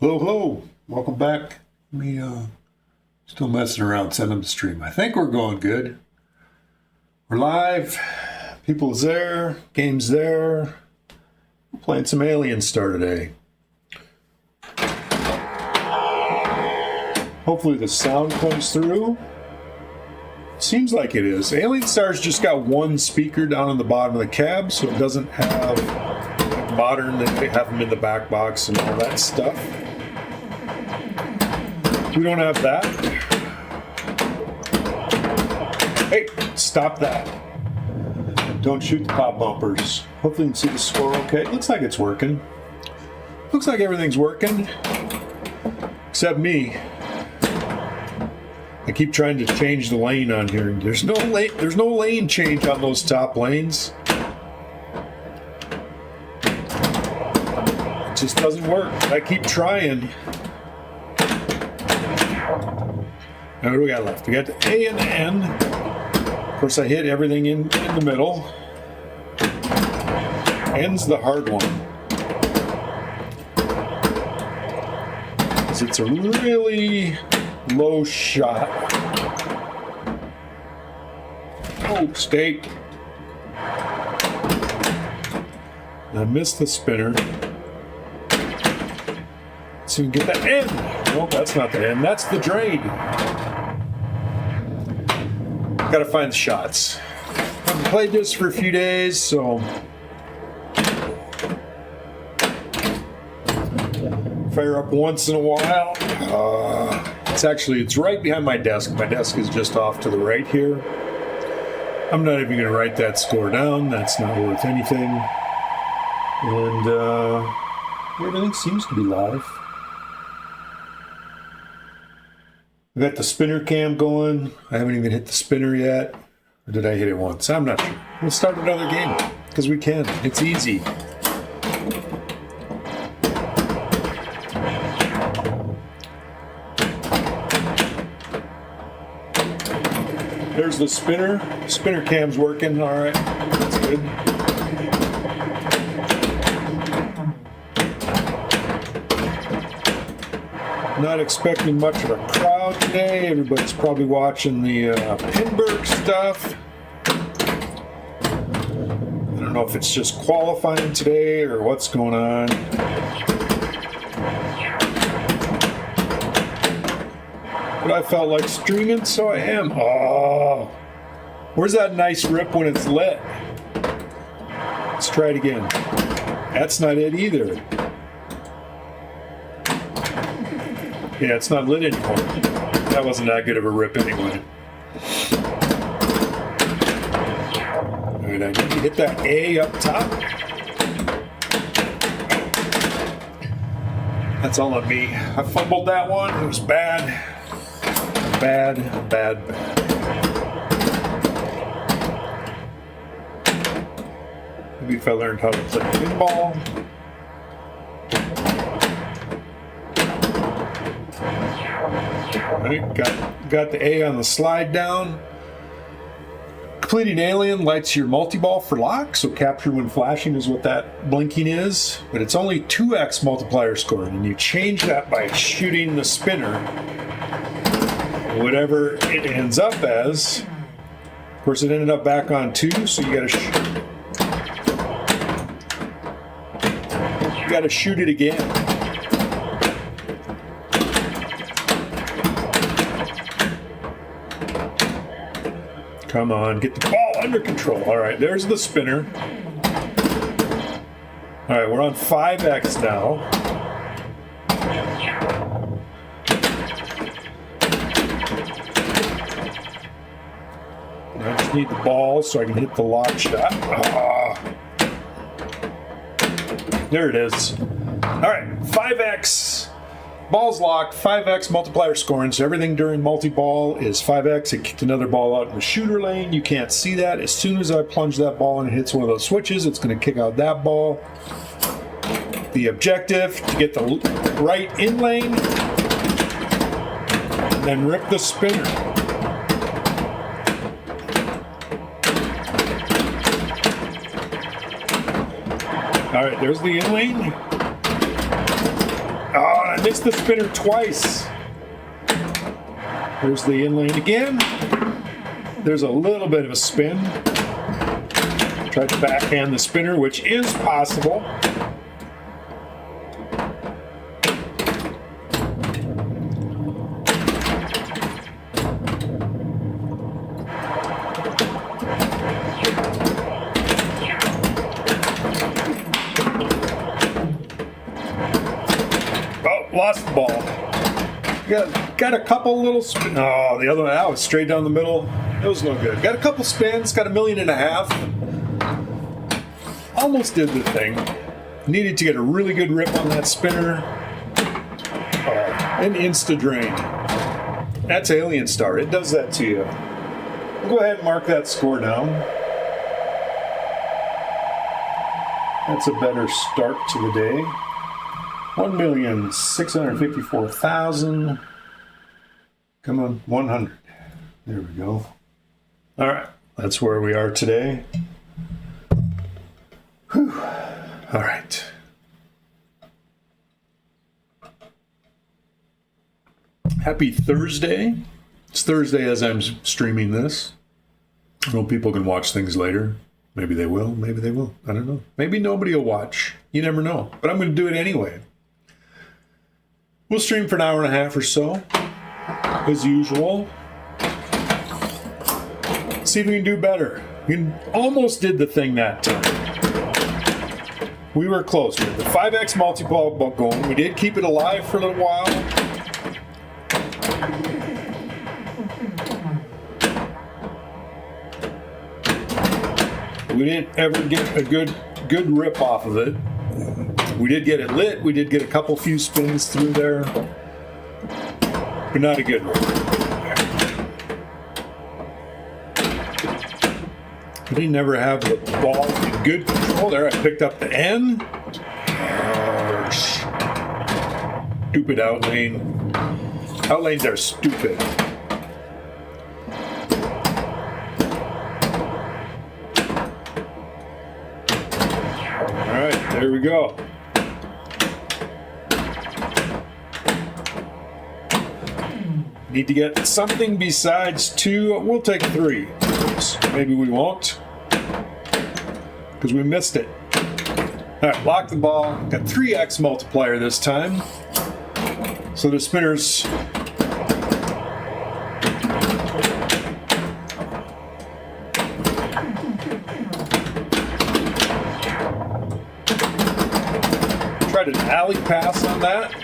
Hello, hello. Welcome back. Me still messing around, sending the stream. I think we're going good. We're live. People's there. Game's there. We're playing some Alien Star today. Hopefully the sound comes through. Seems like it is. Alien Star's just got one speaker down on the bottom of the cab, so it doesn't have like modern, they have them in the back box and all that stuff. We don't have that. Hey, stop that. Don't shoot the pop bumpers. Hopefully you can see the score okay. Looks like it's working. Looks like everything's working. Except me. I keep trying to change the lane on here. There's no lane change on those top lanes. It just doesn't work. I keep trying. Now what do we got left? We got the A and the N. Of course, I hit everything in the middle. N's the hard one. Because it's a really low shot. Oh, steak. I missed the spinner. So you can get the N. Nope, that's not the N. That's the drain. Gotta find the shots. I've played this for a few days, so fire up once in a while. It's right behind my desk. My desk is just off to the right here. I'm not even gonna write that score down. That's not worth anything. And everything seems to be live. I got the spinner cam going. I haven't even hit the spinner yet. Or did I hit it once? I'm not sure. We'll start another game, because we can. It's easy. There's the spinner. Spinner cam's working. All right. That's good. Not expecting much of a crowd today. Everybody's probably watching the Pinball stuff. I don't know if it's just qualifying today or what's going on. But I felt like streaming, so I am. Oh, where's that nice rip when it's lit? Let's try it again. That's not it either. Yeah, it's not lit anymore. That wasn't that good of a rip anyway. Alright, I need to hit that A up top. That's all on me. I fumbled that one. It was bad. Bad. Maybe if I learned how to play pinball. Right, got the A on the slide down. Completing Alien lights your multi-ball for lock, so capture when flashing is what that blinking is. But it's only 2x multiplier score, and you change that by shooting the spinner. Whatever it ends up as. Of course, it ended up back on 2, so you gotta shoot it again. Come on, get the ball under control. All right, there's the spinner. All right, we're on 5x now. I just need the ball so I can hit the lock shot. There it is. All right, 5x. Ball's locked, 5x multiplier scoring, so everything during multi-ball is 5x. It kicked another ball out in the shooter lane. You can't see that. As soon as I plunge that ball and it hits one of those switches, it's going to kick out that ball. The objective, to get the right in lane, and then rip the spinner. All right, there's the in lane. Oh, I I missed the spinner twice. There's the in lane again. There's a little bit of a spin. Tried to backhand the spinner, which is possible. Oh, lost the ball. Got a couple little spins. Oh, the other one, that was straight down the middle. It was no good. Got a couple spins, got $1.5 million. Almost did the thing. Needed to get a really good rip on that spinner. An insta drain. That's Alien Star. It does that to you. Go ahead and mark that score down. That's a better start to the day. 1,654,000. Come on, 100. There we go. All right, that's where we are today. Whew. All right. Happy Thursday. It's Thursday as I'm streaming this. I know people can watch things later. Maybe they will. Maybe they will. I don't know. Maybe nobody will watch. You never know. But I'm going to do it anyway. We'll stream for an hour and a half or so, as usual. See if we can do better. We almost did the thing that time. We were close. We had the 5X multi-ball going. We did keep it alive for a little while. We didn't ever get a good rip off of it. We did get it lit. We did get a couple few spins through there, but not a good rip. We didn't ever have the ball in good control. There, I picked up the N. Stupid out lane. Out lanes are stupid. All right, there we go. Need to get something besides 2. We'll take 3. Maybe we won't, because we missed it. All right, lock the ball. Got 3x multiplier this time. So the spinners. Tried an alley pass on that.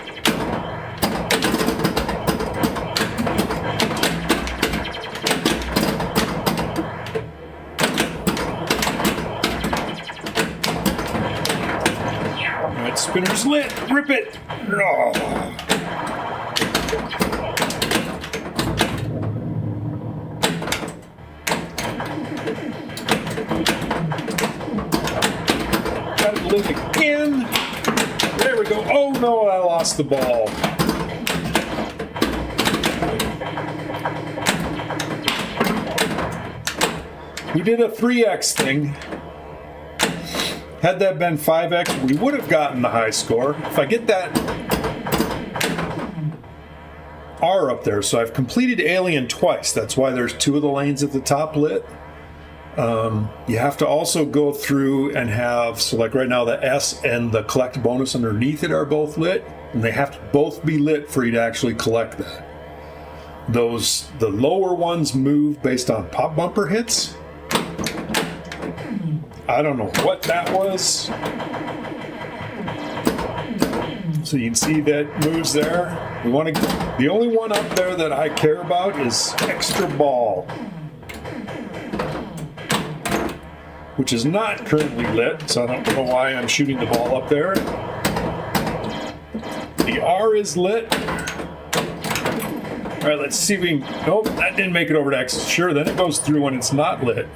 Spinner's lit. Rip it. Oh. Got it lit again. There we go. Oh no, I lost the ball. We did a 3x thing. Had that been 5x, we would have gotten the high score. If I get that R up there, so I've completed Alien twice. That's why there's 2 of the lanes at the top lit. You have to also go through and have, so like right now the S and the collect bonus underneath it are both lit, and they have to both be lit for you to actually collect that. The lower ones move based on pop bumper hits. I don't know what that was. So you can see that moves there. We want to. The only one up there that I care about is extra ball, which is not currently lit. So I don't know why I'm shooting the ball up there. The R is lit. All right, let's see if we can. Nope, that didn't make it over to X. Sure, then it goes through when it's not lit.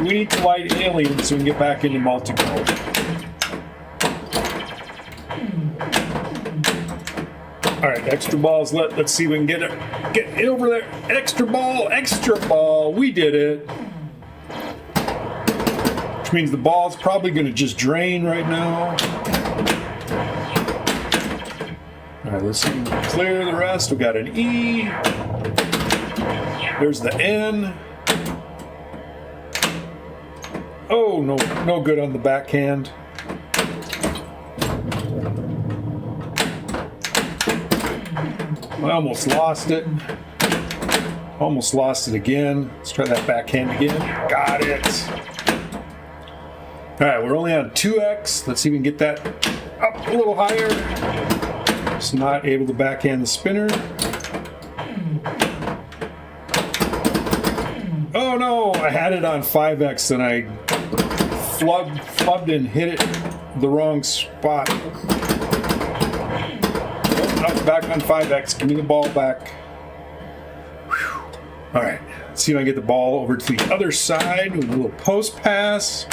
We need to light Alien so we can get back into multi-ball. All right, extra balls. Let's see if we can get it over there. Extra ball. We did it. which means the ball's probably going to just drain right now. All right, let's clear the rest. We got an E. There's the N. Oh, no good on the backhand. I almost lost it. Almost lost it again. Let's try that backhand again. Got it. All right, we're only on 2x. Let's see if we can get that up a little higher. Just not able to backhand the spinner. Oh no, I had it on 5x and I flubbed and hit it the wrong spot. Oh, back on 5x. Give me the ball back. Whew. All right, let's see if I can get the ball over to the other side with a little post pass.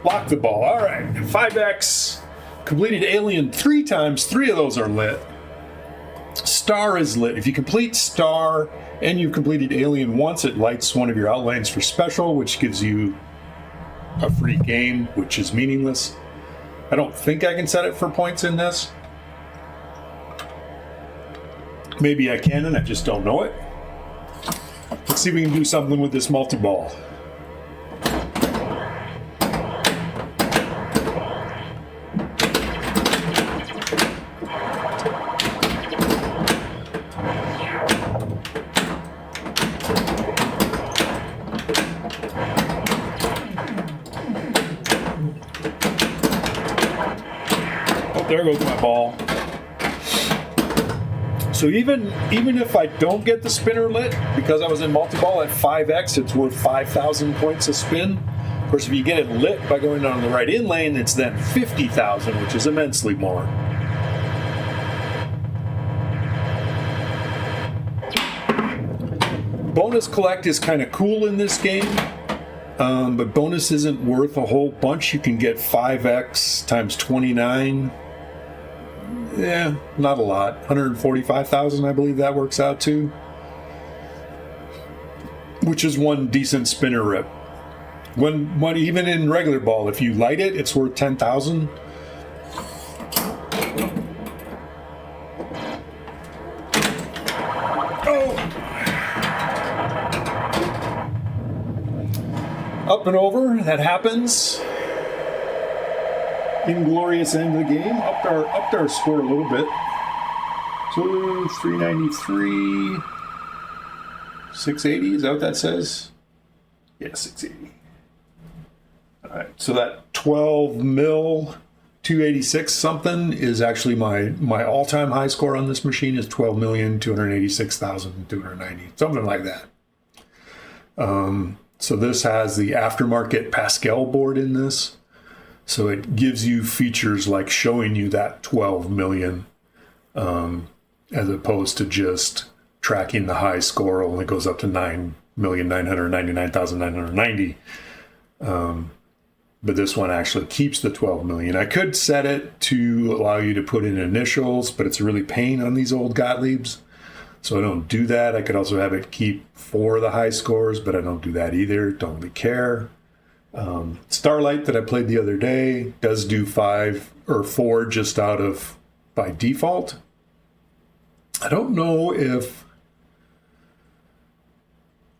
Lock the ball. All right, 5x. Completed Alien 3 times. 3 of those are lit. Star is lit. If you complete Star and you've completed Alien once, it lights one of your outlanes for special, which gives you a free game, which is meaningless. I don't think I can set it for points in this. Maybe I can, and I just don't know it. Let's see if we can do something with this multi-ball. There goes my ball. So even if I don't get the spinner lit, because I was in multi-ball at 5x, it's worth 5,000 points a spin. Of course, if you get it lit by going on the right in lane, it's then 50,000, which is immensely more. Bonus collect is kind of cool in this game. But bonus isn't worth a whole bunch. You can get 5x times 29. Yeah, not a lot. 145,000, I believe that works out to. Which is one decent spinner rip. When even in regular ball, if you light it, it's worth 10,000. Up and over, that happens. Inglorious end of the game. Upped our score a little bit. So 393, 680. Is that what that says? Yeah, 680. All right. So that 12 mil, 286 something is actually my all-time high score on this machine is 12,286,290, something like that. So this has the aftermarket Pascal board in this. So it gives you features like showing you that 12 million as opposed to just tracking the high score. Only goes up to 9,999,990. But this one actually keeps the 12 million. I could set it to allow you to put in initials, but it's really pain on these old Gottliebs. So I don't do that. I could also have it keep 4 of the high scores, but I don't do that either. Don't really care. Starlight that I played the other day does do 5 or 4 just out of by default. I don't know if...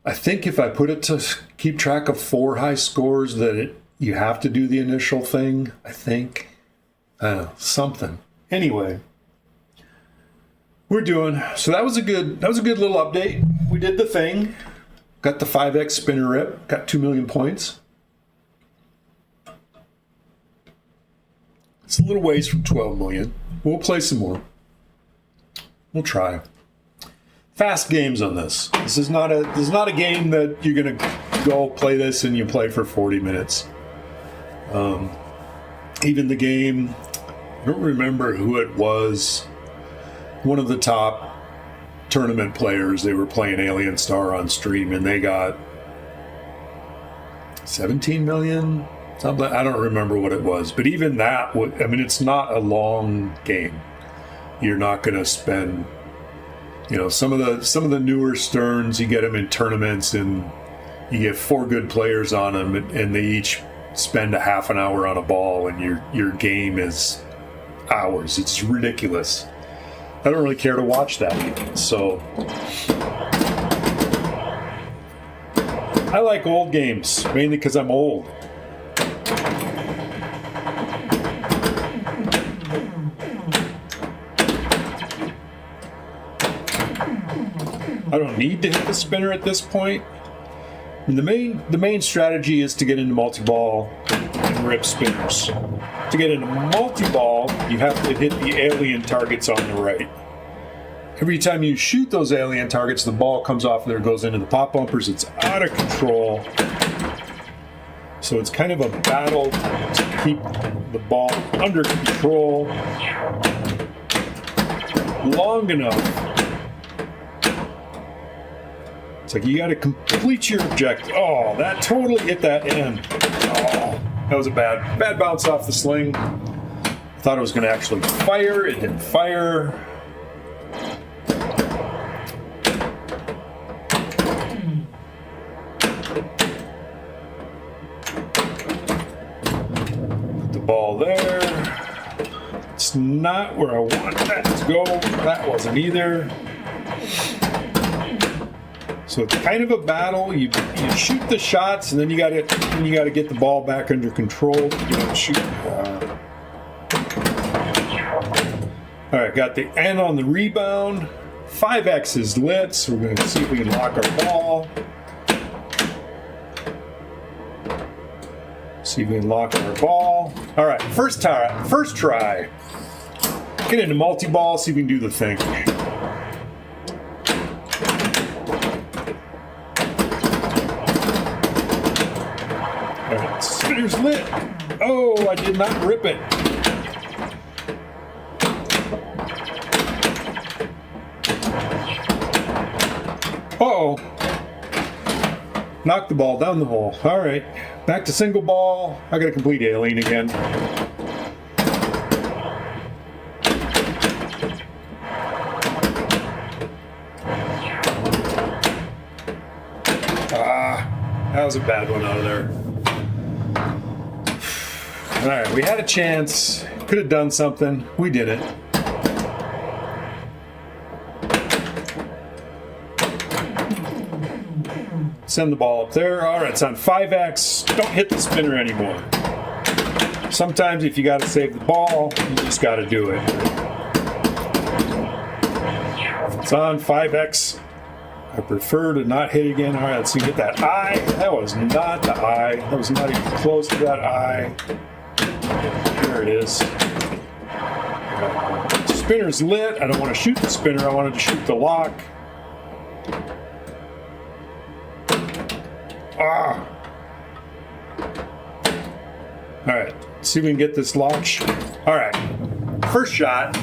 I think if I put it to keep track of 4 high scores that you have to do the initial thing, I think. Something. Anyway. We're doing... So that was a good little update. We did the thing. Got the 5x spinner rip. Got 2 million points. It's a little ways from 12 million. We'll play some more. We'll try. Fast games on this. This is not a game that you're gonna go play this and you play for 40 minutes. Even the game, I don't remember who it was. One of the top tournament players, they were playing Alien Star on stream and they got 17 million. Something, I don't remember what it was, but even that, it's not a long game. You're not going to spend, some of the newer Sterns, you get them in tournaments and you get 4 good players on them and they each spend a half an hour on a ball and your game is hours. It's ridiculous. I don't really care to watch that even. So I like old games, mainly because I'm old. I don't need to hit the spinner at this point. I mean, the main strategy is to get into multi-ball and rip spinners. To get into multi-ball, you have to hit the alien targets on the right. Every time you shoot those alien targets, the ball comes off there, goes into the pop bumpers. It's out of control. So it's kind of a battle to keep the ball under control long enough. It's like you got to complete your objective. Oh, that totally hit that end. Oh, that was a bad bounce off the sling. I thought it was going to actually fire. It didn't fire. Put the ball there. It's not where I want that to go. That wasn't either. So it's kind of a battle. You shoot the shots, and then you got to get the ball back under control. You don't shoot. All right, got the N on the rebound. 5X is lit, so we're going to see if we can lock our ball. See if we can lock our ball. All right, first try. Get into multi-ball, see if we can do the thing. Spinner's lit. Oh, I did not rip it. Uh-oh. Knocked the ball down the hole. All right. Back to single ball. I got a complete alien again. That was a bad one out of there. All right, we had a chance. Could have done something. We did it. Send the ball up there. All right, it's on 5X. Don't hit the spinner anymore. Sometimes if you got to save the ball, you just got to do it. If it's on 5X, I prefer to not hit again. All right, let's see, get that eye. That was not the eye. That was not even close to that eye. There it is. Spinner's lit. I don't want to shoot the spinner. I wanted to shoot the lock. Ah. All right, let's see if we can get this lock. All right, first shot. All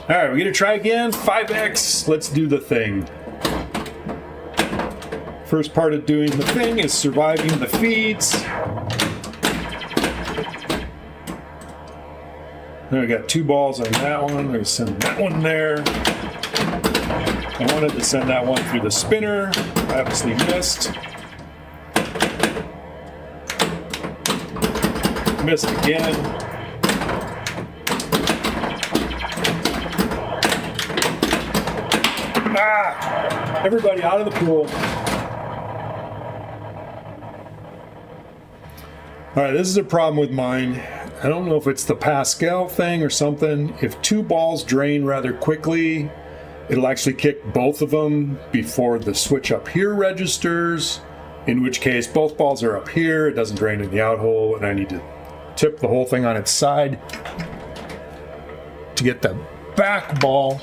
right, we're going to try again. 5X. Let's do the thing. First part of doing the thing is surviving the feeds. Then we got 2 balls on that one. I'm going to send that one there. I wanted to send that one through the spinner. I obviously missed. Missed again. Ah! Everybody out of the pool. All right, this is a problem with mine. I don't know if it's the Pascal thing or something. If 2 balls drain rather quickly, it'll actually kick both of them before the switch up here registers, in which case both balls are up here, it doesn't drain in the out hole, and I need to tip the whole thing on its side to get the back ball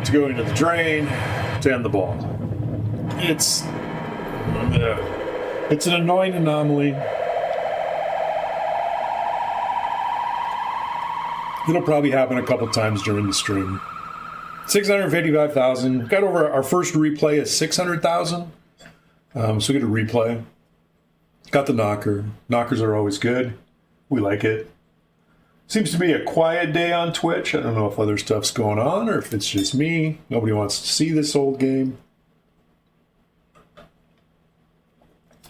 to go into the drain to end the ball. It's an annoying anomaly. It'll probably happen a couple times during the stream. 655,000. Got over our first replay is 600,000. So we get a replay. Got the knocker. Knockers are always good. We like it. Seems to be a quiet day on Twitch. I don't know if other stuff's going on or if it's just me. Nobody wants to see this old game.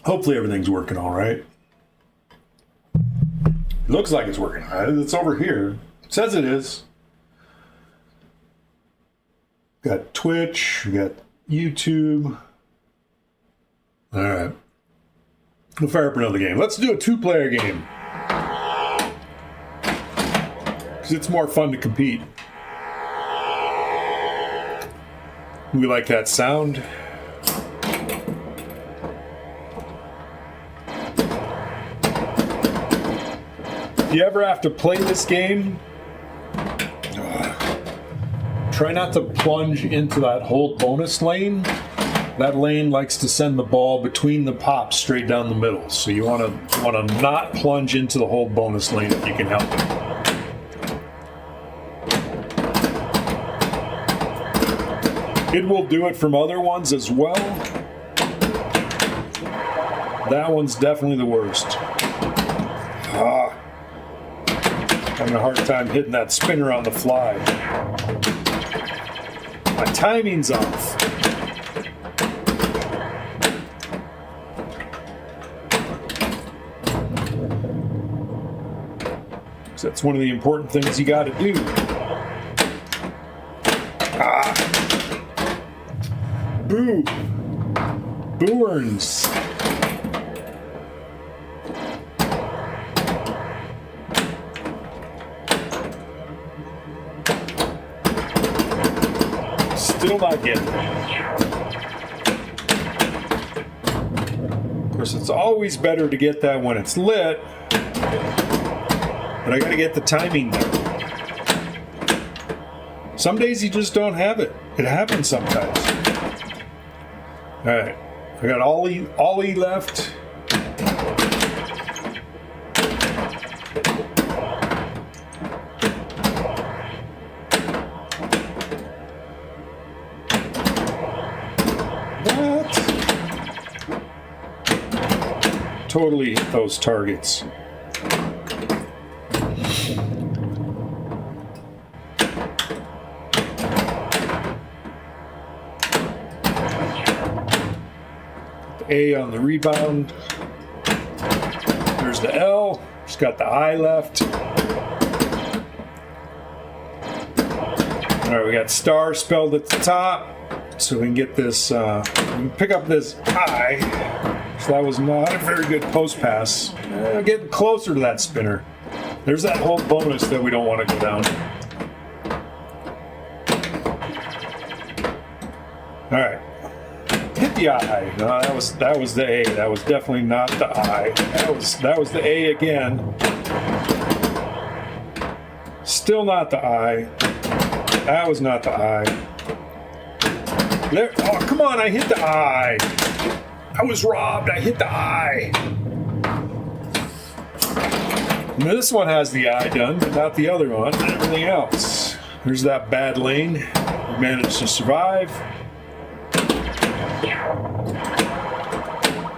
Hopefully everything's working all right. Looks like it's working. It's over here. It says it is. Got Twitch. We got YouTube. All right. We'll fire up another game. Let's do a 2-player game. Because it's more fun to compete. We like that sound. If you ever have to play this game, try not to plunge into that hold bonus lane. That lane likes to send the ball between the pops straight down the middle. So you want to not plunge into the hold bonus lane if you can help it. It will do it from other ones as well. That one's definitely the worst. Having a hard time hitting that spinner on the fly. My timing's off. That's one of the important things you got to do. Boo. Booerns. Still not getting it. Of course, it's always better to get that when it's lit. But I gotta get the timing there. Some days you just don't have it. It happens sometimes. Alright. I got Ollie left. What? Totally hit those targets. A on the rebound. There's the L. Just got the I left. All right, we got star spelled at the top, so we can get this. We can pick up this I. So that was not a very good post pass. Getting closer to that spinner. There's that whole bonus that we don't want to go down. All right. Hit the I. No, that was the A. That was definitely not the I. That was the A again. Still not the I. That was not the I. There. Oh, come on! I hit the I. I was robbed. I hit the I. Now this one has the I done, but not the other one. Everything else. There's that bad lane. We managed to survive.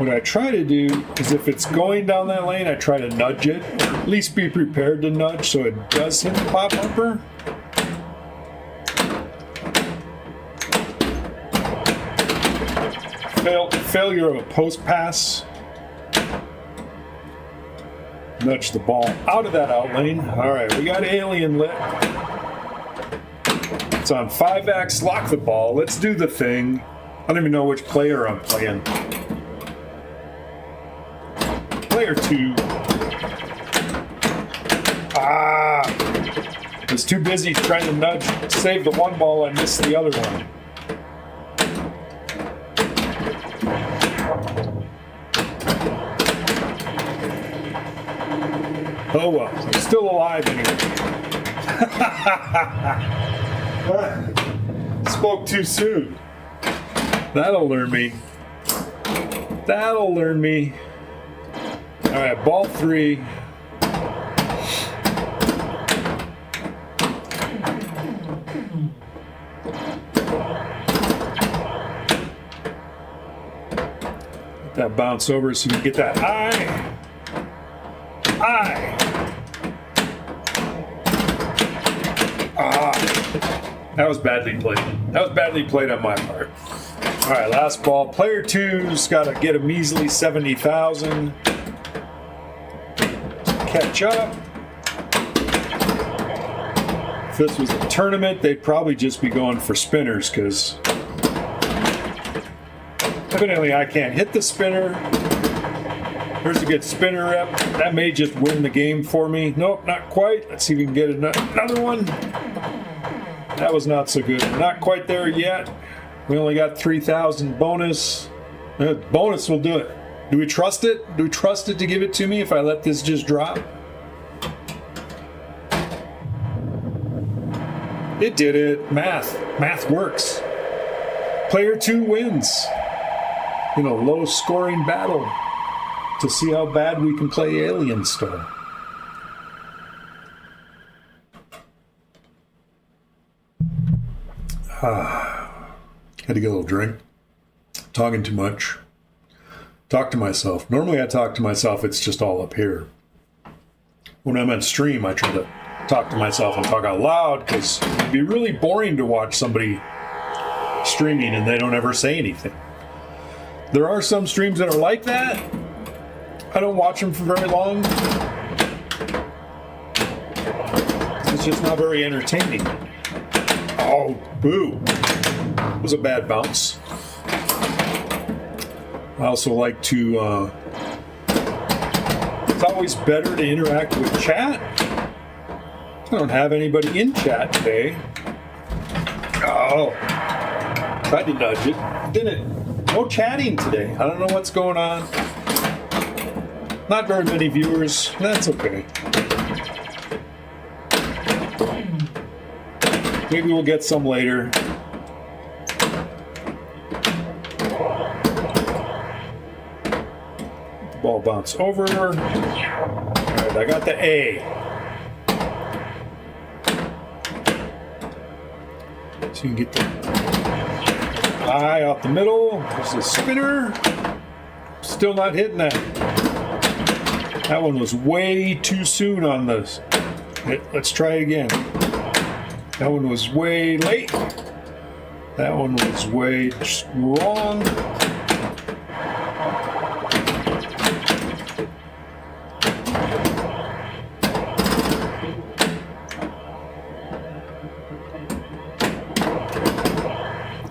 What I try to do is if it's going down that lane, I try to nudge it, or at least be prepared to nudge so it does hit the pop bumper. Failure of a post pass. Nudge the ball out of that out lane. All right, we got alien lit. It's on 5X, lock the ball. Let's do the thing. I don't even know which player I'm playing. Player 2. I was too busy trying to nudge, save the one ball, I missed the other one. Oh well, I'm still alive anyway. Spoke too soon. That'll learn me. That'll learn me. All right, ball 3. Let that bounce over so you can get that I. That was badly played. That was badly played on my part. All right, last ball. Player 2's got to get a measly 70,000. catch up. If this was a tournament, they'd probably just be going for spinners because evidently I can't hit the spinner. There's a good spinner rep. That may just win the game for me. Nope, not quite. Let's see if we can get another one. That was not so good. Not quite there yet. We only got 3,000 bonus. Bonus will do it. Do we trust it? Do we trust it to give it to me if I let this just drop? It did it. Math works. Player 2 wins in a low-scoring battle to see how bad we can play Alien Storm. Had to get a little drink. Talking too much. Talk to myself. Normally I talk to myself, it's just all up here. When I'm on stream, I try to talk to myself and talk out loud because it'd be really boring to watch somebody streaming and they don't ever say anything. There are some streams that are like that. I don't watch them for very long. It's just not very entertaining. Oh, boo. It was a bad bounce. I also like to, it's always better to interact with chat. I don't have anybody in chat today. Oh, tried to nudge it. Didn't. No chatting today. I don't know what's going on. Not very many viewers. That's okay. Maybe we'll get some later. Ball bounce over. All right, I got the A. So you can get the I out the middle. There's a spinner. Still not hitting that. That one was way too soon on this. Let's try it again. That one was way late. That one was way wrong.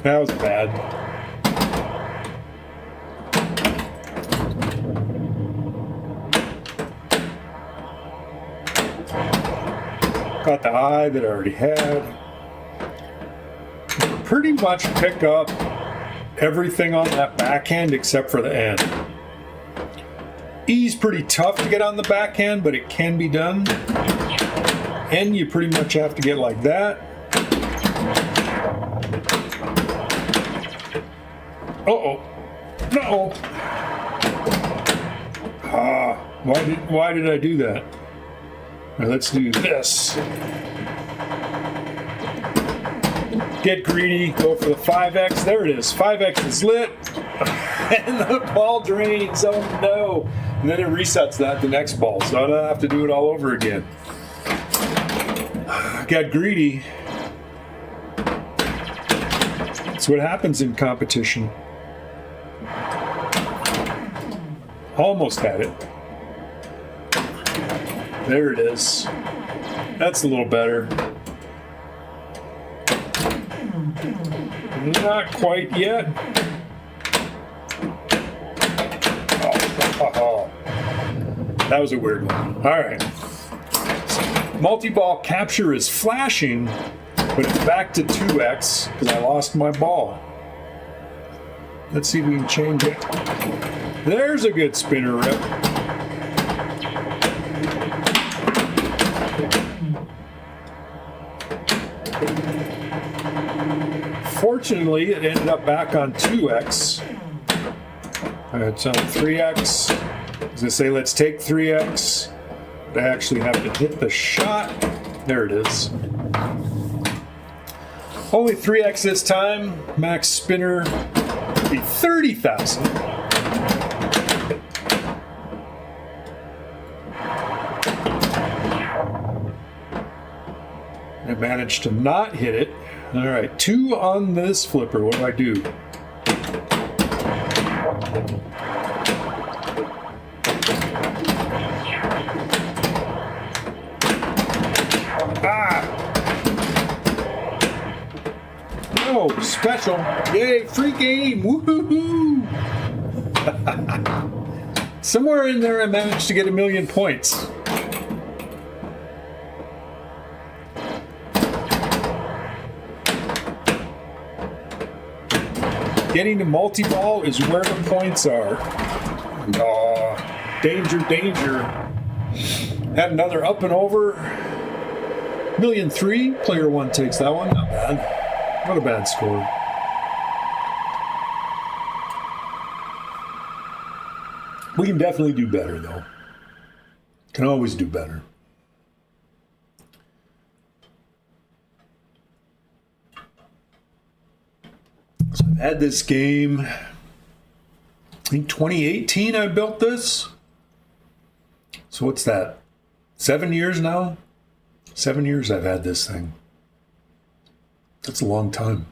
That was bad. Got the eye that I already had. Pretty much pick up everything on that backhand except for the end. E's pretty tough to get on the backhand, but it can be done. And you pretty much have to get like that. Uh-oh. No. Why did I do that? Now let's do this. Get greedy, go for the 5X. There it is. 5X is lit. And the ball drains. Oh no. And then it resets that the next ball. So I don't have to do it all over again. Got greedy. That's what happens in competition. Almost had it. There it is. That's a little better. Not quite yet. Oh. That was a weird one. All right. Multi-ball capture is flashing, but it's back to 2x because I lost my ball. Let's see if we can change it. There's a good spinner rip. Fortunately, it ended up back on 2x. It's on 3x. As I say, let's take 3x. I actually have to hit the shot. There it is. Only 3x this time. Max spinner will be 30,000. I managed to not hit it. All right, 2 on this flipper. What do I do? Ah! Oh, special. Yay, free game. Woohoo! Somewhere in there I managed to get 1,000,000 points. Getting to multi-ball is where the points are. Oh, danger, danger. Had another up and over. 1,000,003. Player one takes that one. Not bad. Not a bad score. We can definitely do better, though. Can always do better. So I've had this game, I think 2018 I built this. So what's that? 7 years now? 7 years I've had this thing. That's a long time.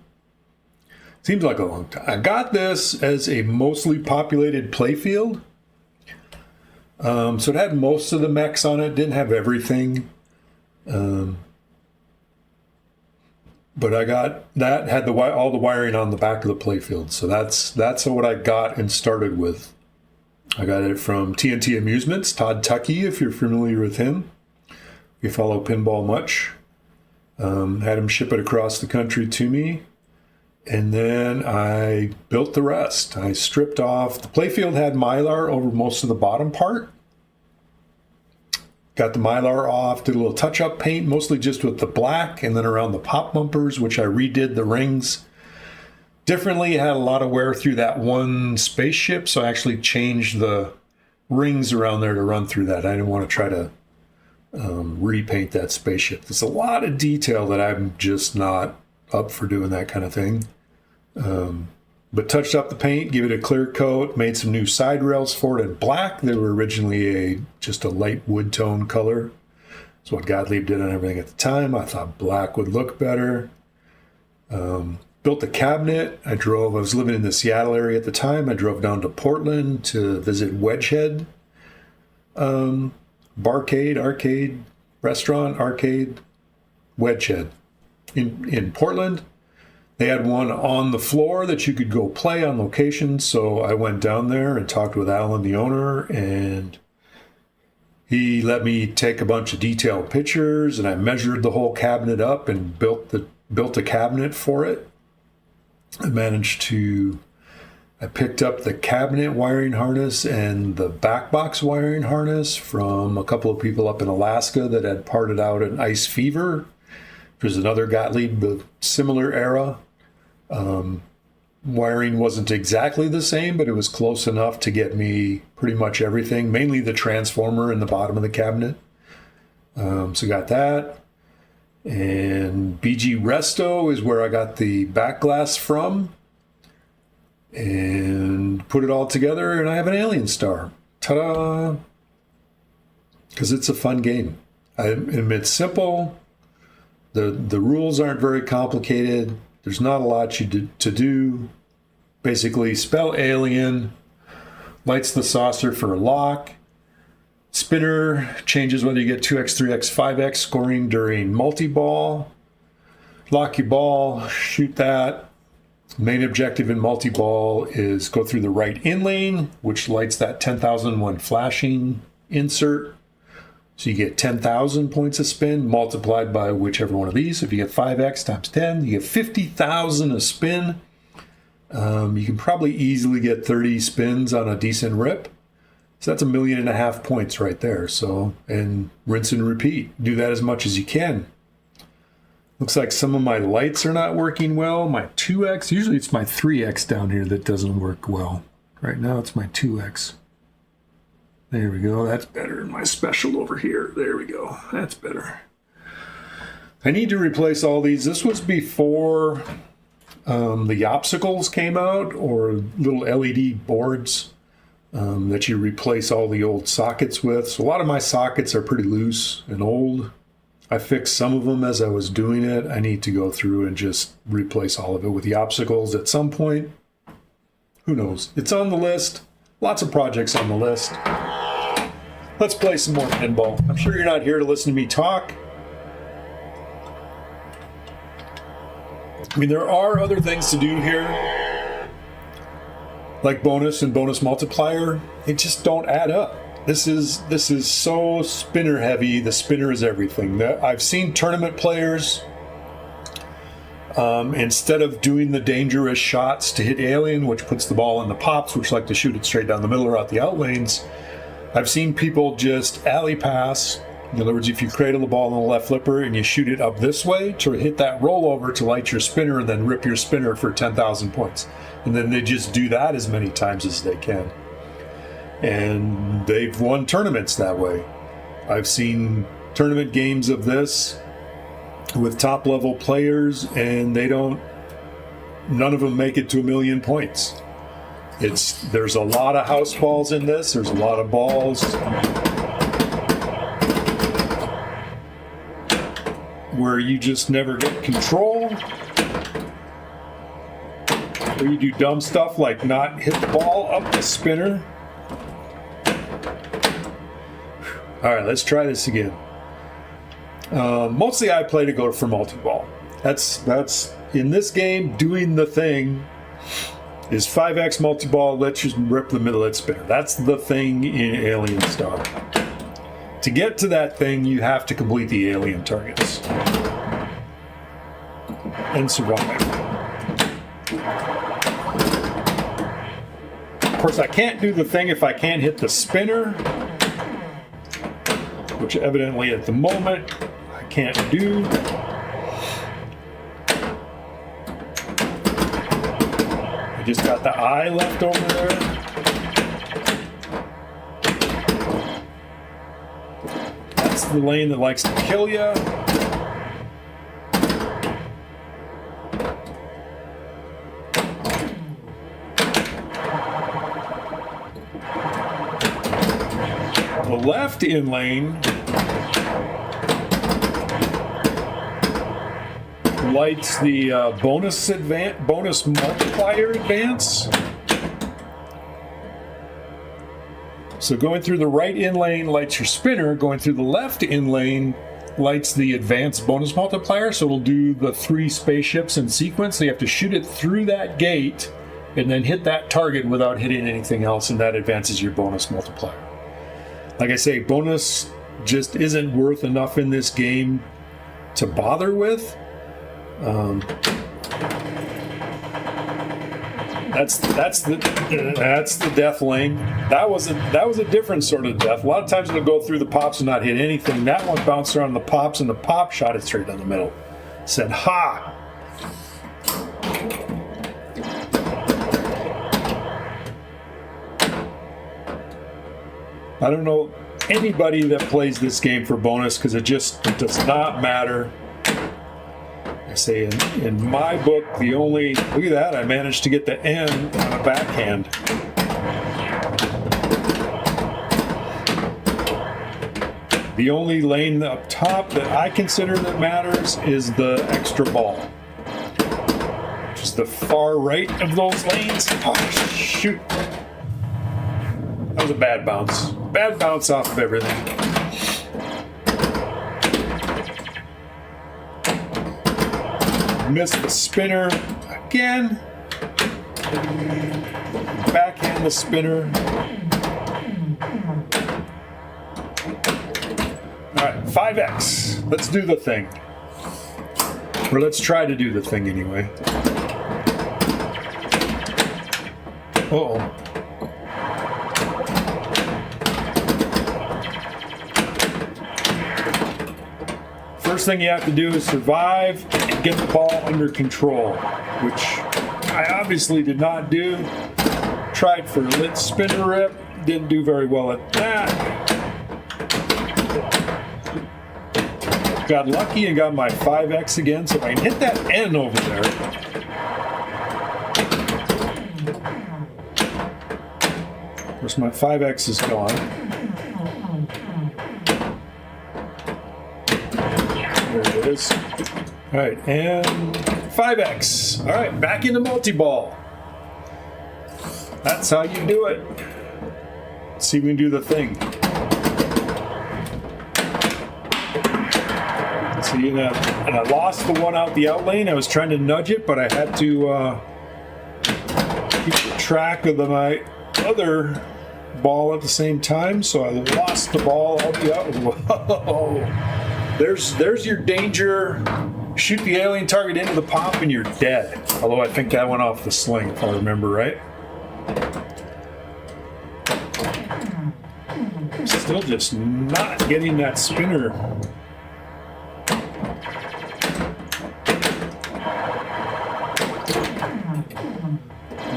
Seems like a long time. I got this as a mostly populated playfield. So it had most of the mechs on it, didn't have everything. But I got that, had all the wiring on the back of the playfield. So that's what I got and started with. I got it from TNT Amusements, Todd Tuckey, if you're familiar with him. If you follow Pinball much. Had him ship it across the country to me. And then I built the rest. I stripped off. The playfield had Mylar over most of the bottom part. Got the Mylar off, did a little touch-up paint, mostly just with the black, and then around the pop bumpers, which I redid the rings differently. It had a lot of wear through that one spaceship, so I actually changed the rings around there to run through that. I didn't want to try to repaint that spaceship. There's a lot of detail that I'm just not up for doing that kind of thing. But touched up the paint, gave it a clear coat, made some new side rails for it in black. They were originally just a light wood tone color. That's what Gottlieb did on everything at the time. I thought black would look better. Built the cabinet. I was living in the Seattle area at the time. I drove down to Portland to visit Wedgehead. Arcade, restaurant, arcade, Wedgehead in Portland. They had one on the floor that you could go play on location. So I went down there and talked with Alan, the owner, and he let me take a bunch of detailed pictures, and I measured the whole cabinet up and built a cabinet for it. I picked up the cabinet wiring harness and the back box wiring harness from a couple of people up in Alaska that had parted out an Ice Fever. There's another Gottlieb of similar era. Wiring wasn't exactly the same, but it was close enough to get me pretty much everything, mainly the transformer in the bottom of the cabinet. So got that. And BG Resto is where I got the back glass from. And put it all together, and I have an Alien Star. Ta-da! Because it's a fun game. It's simple. The rules aren't very complicated. There's not a lot to do. Basically, spell alien, lights the saucer for a lock. Spinner changes whether you get 2x, 3x, 5x scoring during multi-ball. Lock your ball, shoot that. Main objective in multi-ball is go through the right in lane, which lights that 10,001 flashing insert. So you get 10,000 points of spin multiplied by whichever one of these. If you get 5x times 10, you get 50,000 a spin. You can probably easily get 30 spins on a decent rip. So that's 1.5 million points right there. So, and rinse and repeat. Do that as much as you can. Looks like some of my lights are not working well. My 2x, usually it's my 3x down here that doesn't work well. Right now it's my 2x. There we go. That's better. My special over here. There we go. That's better. I need to replace all these. This was before the obstacles came out, or little LED boards that you replace all the old sockets with. So a lot of my sockets are pretty loose and old. I fixed some of them as I was doing it. I need to go through and just replace all of it with the obstacles at some point. Who knows? It's on the list. Lots of projects on the list. Let's play some more pinball. I'm sure you're not here to listen to me talk. I mean, there are other things to do here, like bonus and bonus multiplier. They just don't add up. This is so spinner heavy. The spinner is everything. I've seen tournament players, instead of doing the dangerous shots to hit alien, which puts the ball in the pops, which like to shoot it straight down the middle or out the out lanes, I've seen people just alley pass. In other words, if you cradle the ball on the left flipper and you shoot it up this way to hit that rollover to light your spinner and then rip your spinner for 10,000 points. And then they just do that as many times as they can. And they've won tournaments that way. I've seen tournament games of this with top level players, and none of them make it to 1,000,000 points. There's a lot of house balls in this. There's a lot of balls where you just never get control, or you do dumb stuff like not hit the ball up the spinner. All right, let's try this again. Mostly I play to go for multi-ball. That's in this game, doing the thing is 5x multi-ball, lets you rip the middle of that spinner. That's the thing in Alien Star. To get to that thing, you have to complete the alien targets and survive. Of course, I can't do the thing if I can't hit the spinner, which evidently at the moment I can't do. I just got the eye left over there. That's the lane that likes to kill you. The left in lane lights the bonus multiplier advance. So going through the right in lane lights your spinner. Going through the left in lane lights the advanced bonus multiplier. So it'll do the 3 spaceships in sequence. So you have to shoot it through that gate and then hit that target without hitting anything else, and that advances your bonus multiplier. Like I say, bonus just isn't worth enough in this game to bother with. That's the death lane. That was a different sort of death. A lot of times it'll go through the pops and not hit anything. That one bounced around the pops, and the pop shot it straight down the middle. Said, "Ha!" I don't know anybody that plays this game for bonus, because it does not matter. I say in my book, look at that, I managed to get the N on a backhand. The only lane up top that I consider that matters is the extra ball, which is the far right of those lanes. Oh, shoot. That was a bad bounce. Bad bounce off of everything. Missed the spinner again. Backhand the spinner. All right, 5x. Let's do the thing. Or let's try to do the thing anyway. Uh-oh. First thing you have to do is survive and get the ball under control, which I obviously did not do. Tried for lit spinner rip, didn't do very well at that. Got lucky and got my 5x again, so if I can hit that N over there. Of course, my 5x is gone. There it is. All right, and 5x. All right, back into multi-ball. That's how you do it. Let's see if we can do the thing. Let's See, and I lost the one out the out lane. I was trying to nudge it, but I had to keep track of my other ball at the same time, so I lost the ball out the out. Whoa! There's your danger. Shoot the alien target into the pop and you're dead. Although I think that went off the sling, if I remember right. Still just not getting that spinner.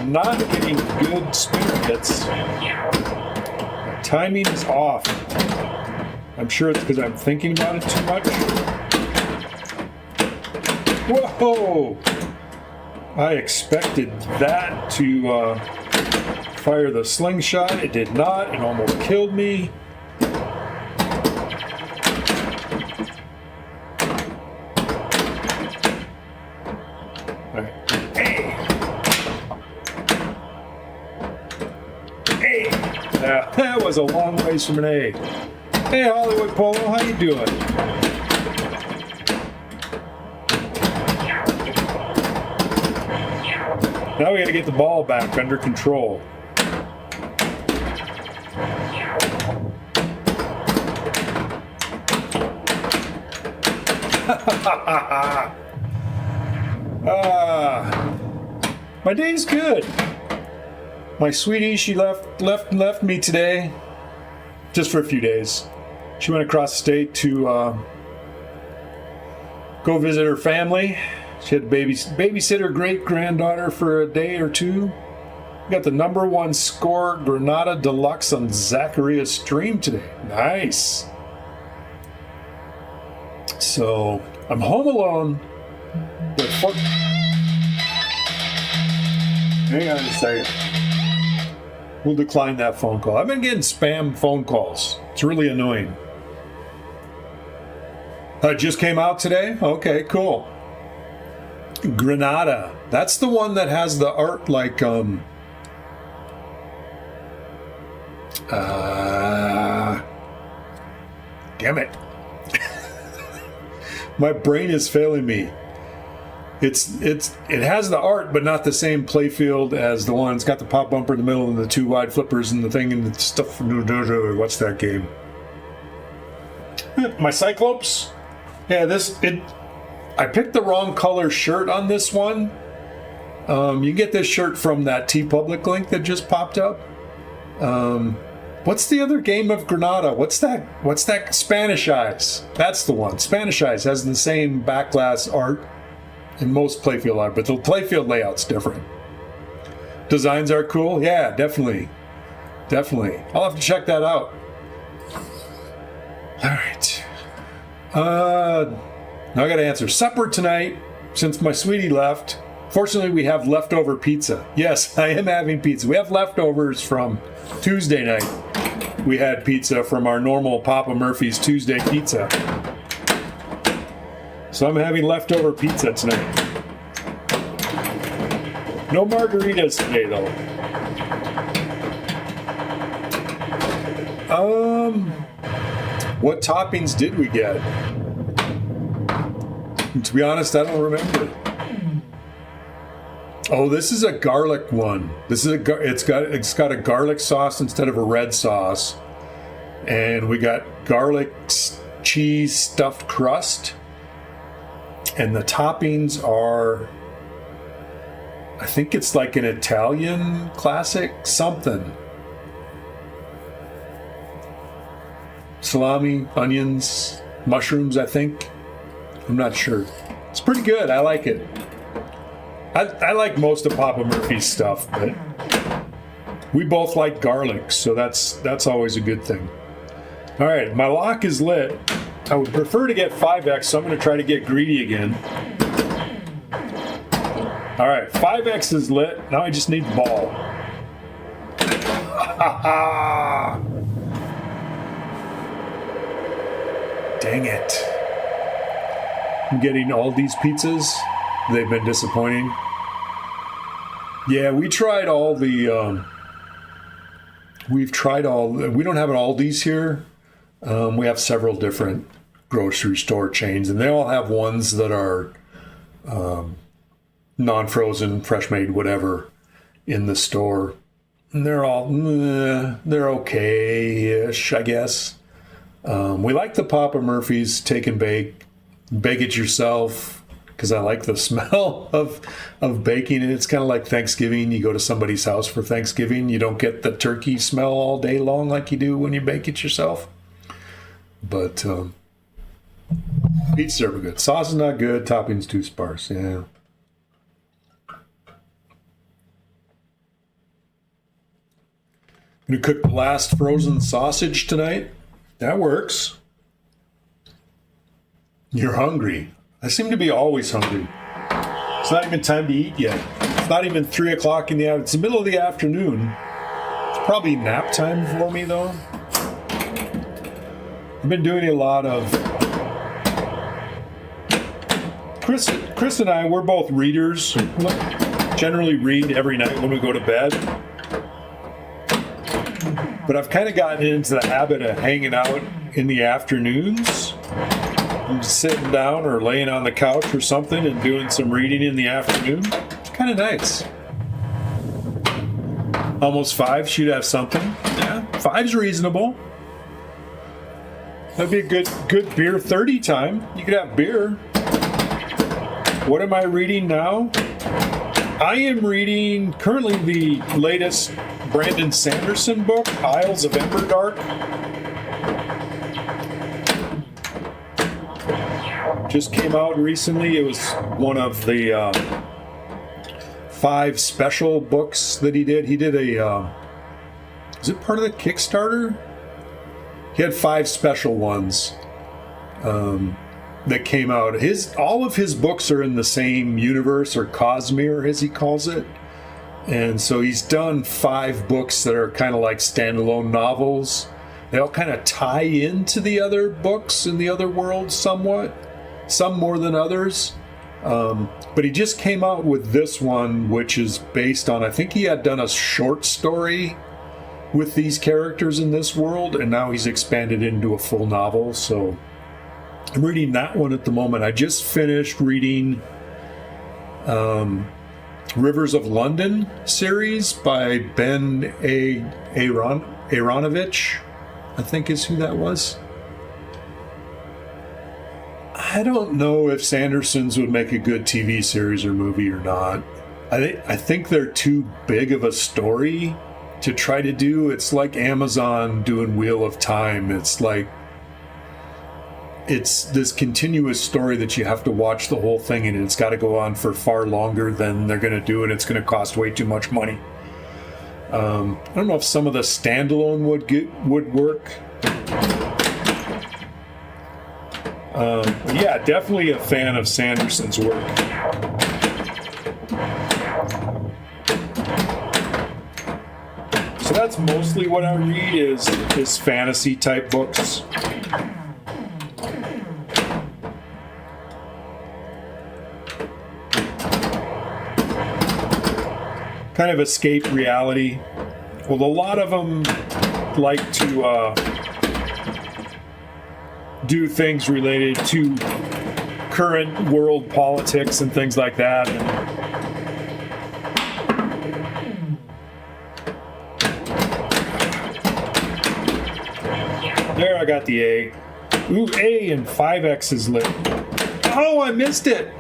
Not getting good spinner hits. My timing is off. I'm sure it's because I'm thinking about it too much. Whoa! I expected that to fire the slingshot. It did not. It almost killed me. All right. Hey! Hey! That was a long ways from an A. Hey, Hollywood Polo, how you doing? Now we got to get the ball back under control. My day's good. My sweetie, she left me today, just for a few days. She went across the state to go visit her family. She had to babysit her great-granddaughter for a day or two. We got the #1 score Granada Deluxe on Zachariah's stream today. Nice. So, I'm home alone. Hang on a second. We'll decline that phone call. I've been getting spam phone calls. It's really annoying. It just came out today? Okay, cool. Granada. That's the one that has the art like damn it. My brain is failing me. It has the art but not the same playfield as the one. It's got the pop bumper in the middle and the two wide flippers and the thing and the stuff from what's that game? My Cyclops? Yeah, I picked the wrong color shirt on this one. You get this shirt from that TeePublic link that just popped up. What's the other game of Granada? What's that? Spanish Eyes. That's the one. Spanish Eyes has the same backglass art in most playfield art, but the playfield layout's different. Designs are cool. Yeah, definitely. I'll have to check that out. All right. Now I got to answer supper tonight since my sweetie left. Fortunately, we have leftover pizza. Yes, I am having pizza. We have leftovers from Tuesday night. We had pizza from our normal Papa Murphy's Tuesday pizza. So I'm having leftover pizza tonight. No margaritas today, though. What toppings did we get? To be honest, I don't remember. Oh, this is a garlic one. It's got a garlic sauce instead of a red sauce, and we got garlic cheese stuffed crust, and the toppings are, I think it's like an Italian classic something. Salami, onions, mushrooms, I think. I'm not sure. It's pretty good. I like it. I like most of Papa Murphy's stuff, but we both like garlic, so that's always a good thing. All right, my lock is lit. I would prefer to get 5X, so I'm going to try to get greedy again. All right, 5X is lit. Now I just need the ball. Dang it. I'm getting all these pizzas. They've been disappointing. Yeah, we tried all the... we don't have an Aldi's here. We have several different grocery store chains, and they all have ones that are non-frozen, fresh made, whatever, in the store. And they're all, they're okay-ish, I guess. We like the Papa Murphy's take and bake. Bake it yourself, because I like the smell of baking. And it's kind of like Thanksgiving. You go to somebody's house for Thanksgiving. You don't get the turkey smell all day long like you do when you bake it yourself. But pizzas are good. Sauce is not good. Toppings too sparse. Yeah. I'm going to cook the last frozen sausage tonight. That works. You're hungry. I seem to be always hungry. It's not even time to eat yet. It's not even 3 o'clock in the afternoon. It's the middle of the afternoon. It's probably nap time for me, though. I've been doing a lot of... Chris and I, we're both readers. We generally read every night when we go to bed. But I've kind of gotten into the habit of hanging out in the afternoons. I'm just sitting down or laying on the couch or something and doing some reading in the afternoon. It's kind of nice. Almost 5, she'd have something. Yeah, 5's reasonable. That'd be a good beer 30 time. You could have beer. What am I reading now? I am reading currently the latest Brandon Sanderson book, Isles of Emberdark. Just came out recently. It was one of the 5 special books that he did. He did a, is it part of the Kickstarter? He had 5 special ones that came out. All of his books are in the same universe, or Cosmere as he calls it. And so he's done 5 books that are kind of like standalone novels. They all kind of tie into the other books in the other worlds somewhat, some more than others. But he just came out with this one, which is based on, I think he had done a short story with these characters in this world, and now he's expanded into a full novel. So I'm reading that one at the moment. I just finished reading Rivers of London series by Ben Aronovich, I think is who that was. I don't know if Sanderson's would make a good TV series or movie or not. I think they're too big of a story to try to do. It's like Amazon doing Wheel of Time. It's like, it's this continuous story that you have to watch the whole thing, and it's got to go on for far longer than they're going to do, and it's going to cost way too much money. I don't know if some of the standalone would work. Yeah, definitely a fan of Sanderson's work. So that's mostly what I read is fantasy type books. Kind of escape reality. Well, a lot of them like to do things related to current world politics and things like that. There, I got the A. Ooh, A and 5X is lit. Oh, I missed it.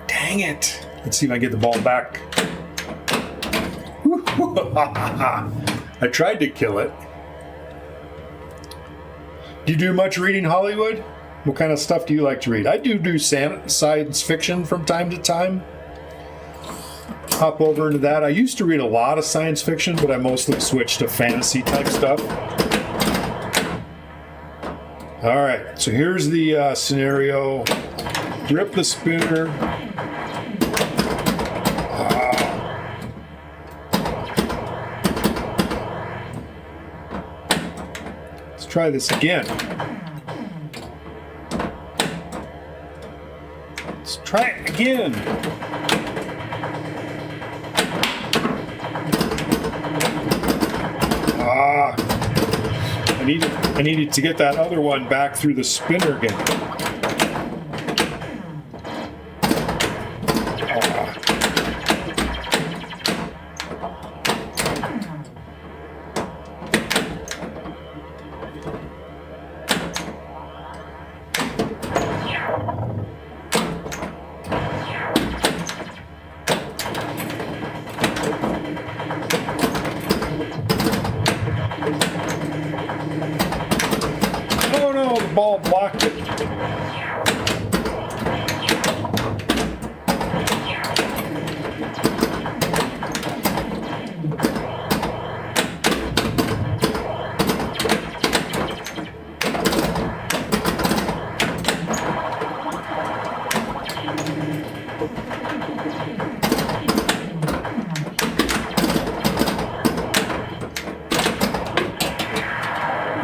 Dang it. Let's see if I can get the ball back. I tried to kill it. Do you do much reading, Hollywood? What kind of stuff do you like to read? I do science fiction from time to time. Hop over into that. I used to read a lot of science fiction, but I mostly switched to fantasy type stuff. All right, so here's the scenario. Rip the spinner. Let's try this again. Let's try it again. I I needed to get that other one back through the spinner again. Oh no, the ball blocked it.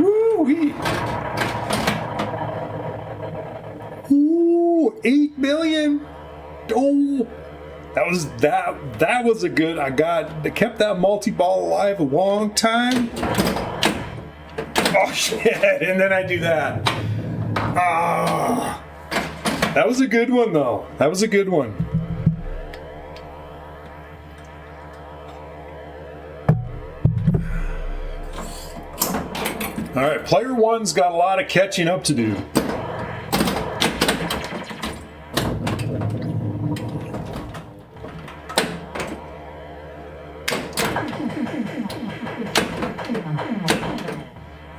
Woo-wee. Ooh, 8 million. Oh, that was a good. I kept that multi-ball alive a long time. Oh shit! And then I do that. Ah, that was a good one though. That was a good one. All right, player one's got a lot of catching up to do.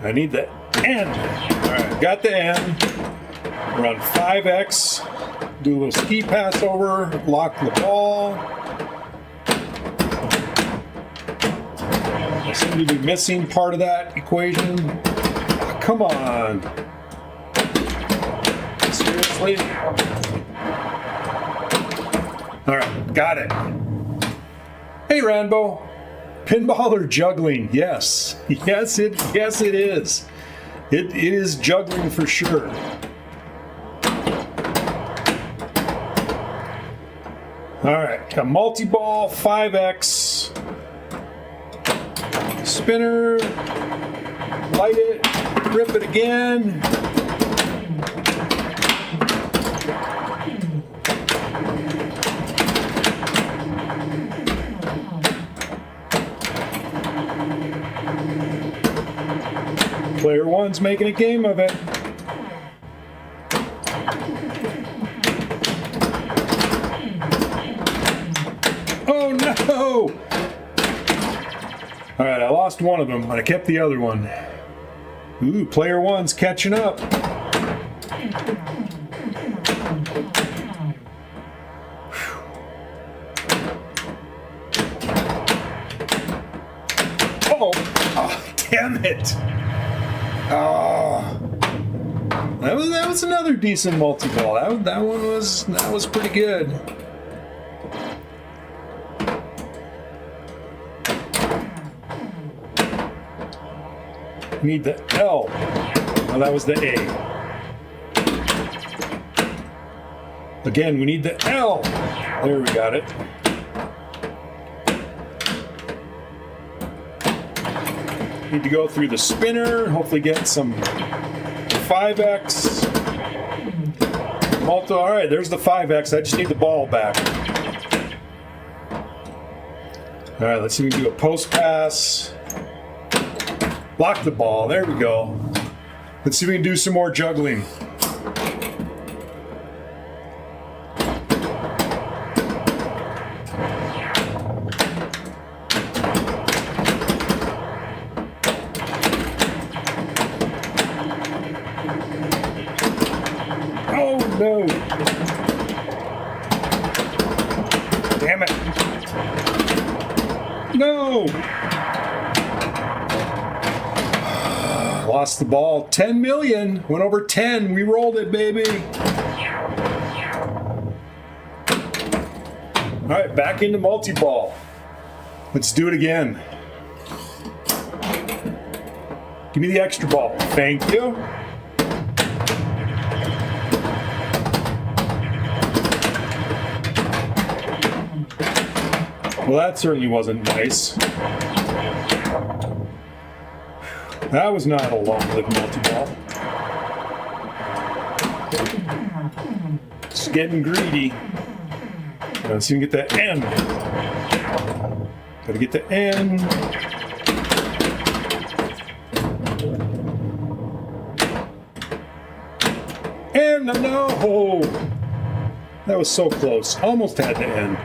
I need the N. All right, got the N. We're on 5X. Do a little ski pass over, lock the ball. I seem to be missing part of that equation. Oh, come on. Seriously? All right, got it. Hey, Rambo. Pinball or juggling? Yes. Yes, it is. It is juggling for sure. All right, a multi-ball, 5X. Spinner, light it, rip it again. Player one's making a game of it. Oh no! All right, I lost one of them, but I kept the other one. Ooh, player one's catching up. Oh, damn it! Oh, that was another decent multi-ball. That was pretty good. Need the L. Oh, that was the A. Again, we need the L. There, we got it. Need to go through the spinner, hopefully get some 5X. All right, there's the 5X. I just need the ball back. All right, let's see if we can do a post pass. Block the ball. There we go. Let's see if we can do some more juggling. Oh no! Damn it! No! Lost the ball. 10 million. Went over 10. We rolled it, baby. All right, back into multi-ball. Let's do it again. Give me the extra ball. Thank you. Well, that certainly wasn't nice. That was not a long-lived multi-ball. It's getting greedy. Let's see if we can get that end. Gotta get the end. And no! That was so close. Almost had to end.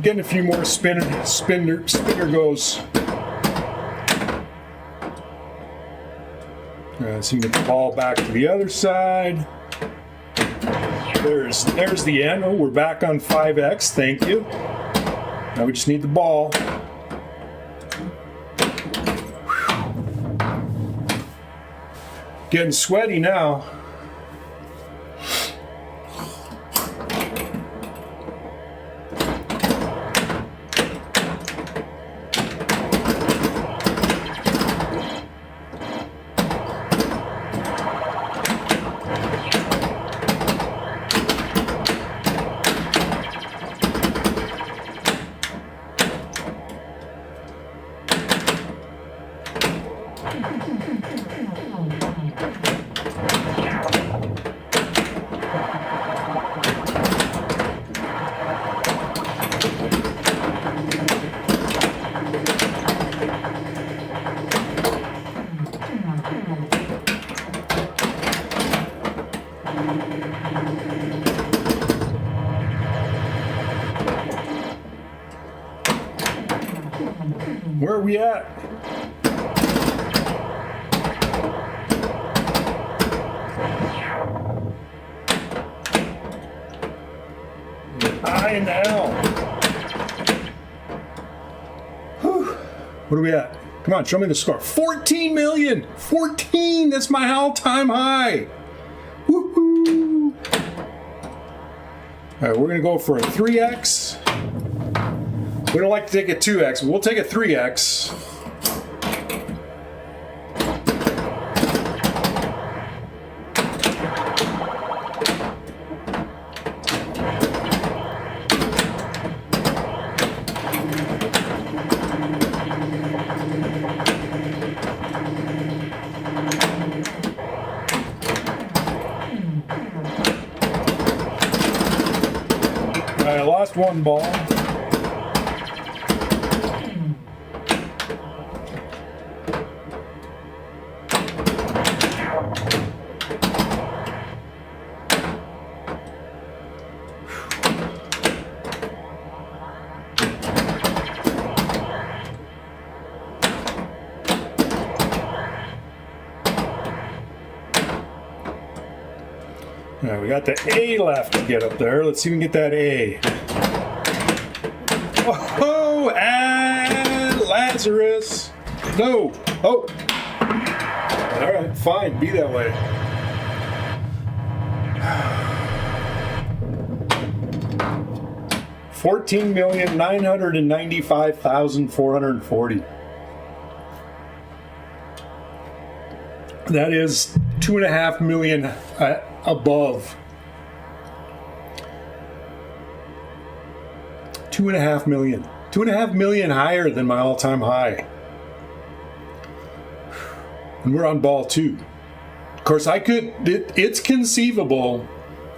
Getting a few more spinner goes. So you get the ball back to the other side. There's the end. Oh, we're back on 5X. Thank you. Now we just need the ball. Getting sweaty now. Where are we at? I and the L. Whew. What are we at? Come on, show me the score. 14 million! 14! That's my all-time high! Woohoo! Alright, we're gonna go for a 3X. We don't like to take a 2X. We'll take a 3X. I lost one ball. All right, we got the A left to get up there. Let's see if we can get that A. Oh, and Lazarus. No. Oh. All right, fine. Be that way. $14,995,440. That is 2.5 million above. 2.5 million. 2.5 million higher than my all-time high. And we're on ball 2. Of course, it's conceivable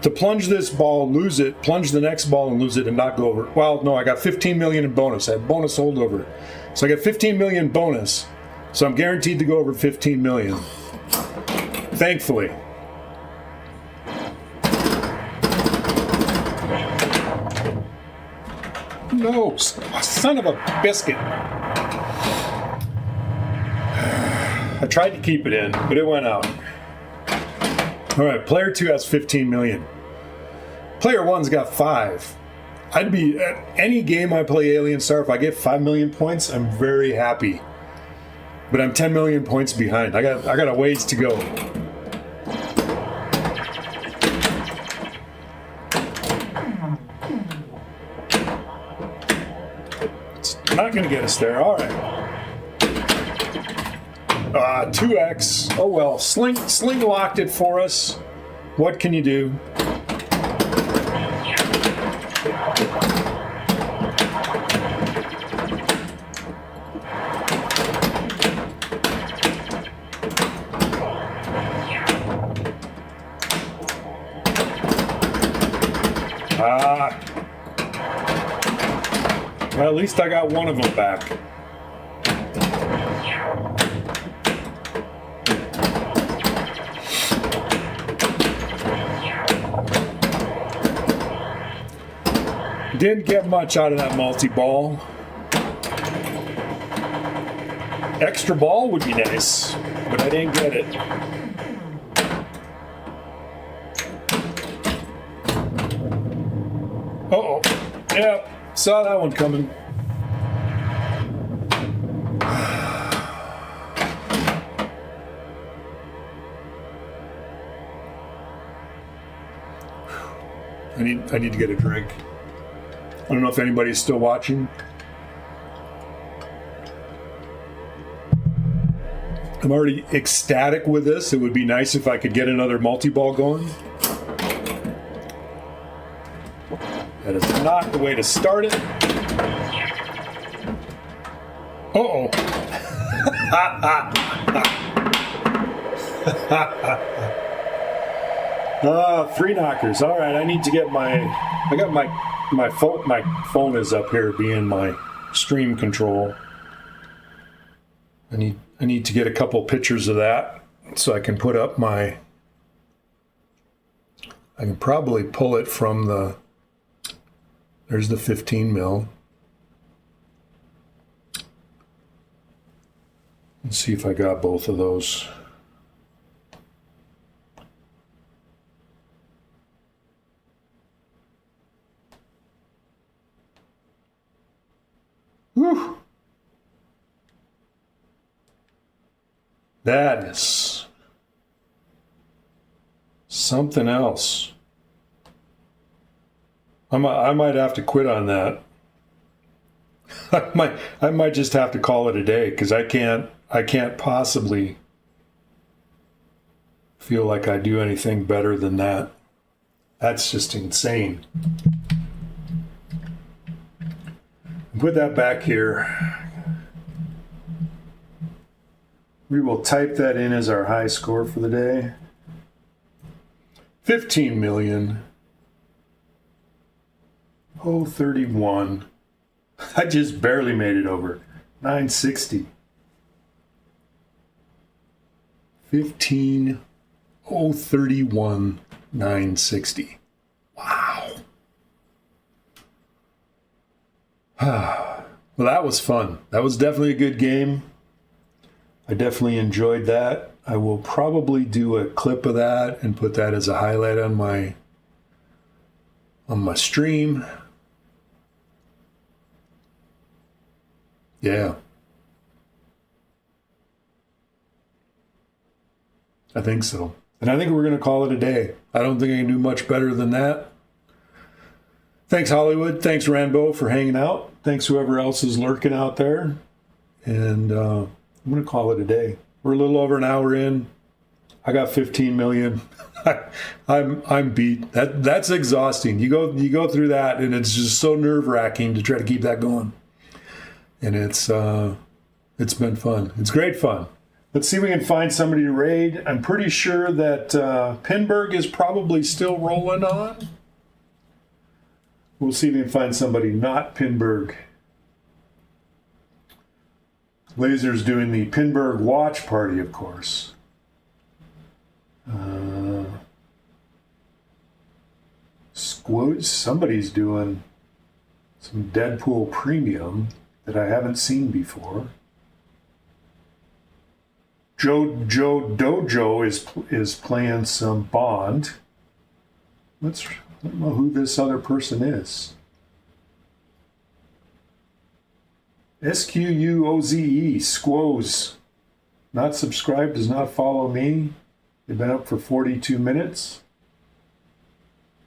to plunge this ball, lose it, plunge the next ball and lose it and not go over. Well, no, I got 15 million in bonus. I have bonus holdover. So I got 15 million bonus. So I'm guaranteed to go over 15 million. Thankfully. No, son of a biscuit. I tried to keep it in, but it went out. All right, player 2 has 15 million. Player 1's got 5. I'd be at any game I play Alien Star, if I get 5 million points, I'm very happy. But I'm 10 million points behind. I got a ways to go. It's not going to get us there. All right. 2x. Oh well, Sling locked it for us. What can you do? Well, at least I got one of them back. Didn't get much out of that multi-ball. Extra ball would be nice, but I didn't get it. Uh-oh. Yeah, saw that one coming. I need to get a drink. I don't know if anybody's still watching. I'm already ecstatic with this. It would be nice if I could get another multi-ball going. That is not the way to start it. Uh-oh. 3 knockers. All right, I need to get I got my phone is up here being my stream control. I need to get a couple pictures of that so I can put up I can probably pull it from there's the 15 mil. Let's see if I got both of those. Whew. That is something else. I might have to quit on that. I might just have to call it a day because I can't possibly feel like I do anything better than that. That's just insane. Put that back here. We will type that in as our high score for the day. 15 million. 31. I just barely made it over. 960. 15,031, 960. Wow. Well, that was fun. That was definitely a good game. I definitely enjoyed that. I will probably do a clip of that and put that as a highlight on my stream. Yeah. I think so. And I think we're going to call it a day. I don't think I can do much better than that. Thanks, Hollywood. Thanks, Rambo, for hanging out. Thanks, whoever else is lurking out there. And I'm going to call it a day. We're a little over an hour in. I got 15 million. I'm beat. That's exhausting. You go through that, and it's just so nerve-wracking to try to keep that going. And it's been fun. It's great fun. Let's see if we can find somebody to raid. I'm pretty sure that Pinball is probably still rolling on. We'll see if we can find somebody not Pinball. Laser's doing the Pinball watch party, of course. Somebody's doing some Deadpool Premium that I haven't seen before. Joe Dojo is playing some Bond. I don't know who this other person is. SQUOZE, Squoze. Not subscribed, does not follow me. They've been up for 42 minutes.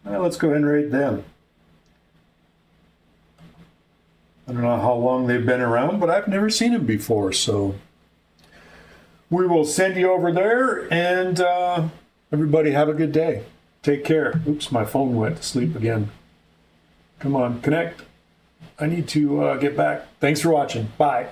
Well, let's go ahead and rate them. I don't know how long they've been around, but I've never seen them before, so we will send you over there, and everybody have a good day. Take care. Oops, my phone went to sleep again. Come on, connect. I need to get back. Thanks for watching. Bye.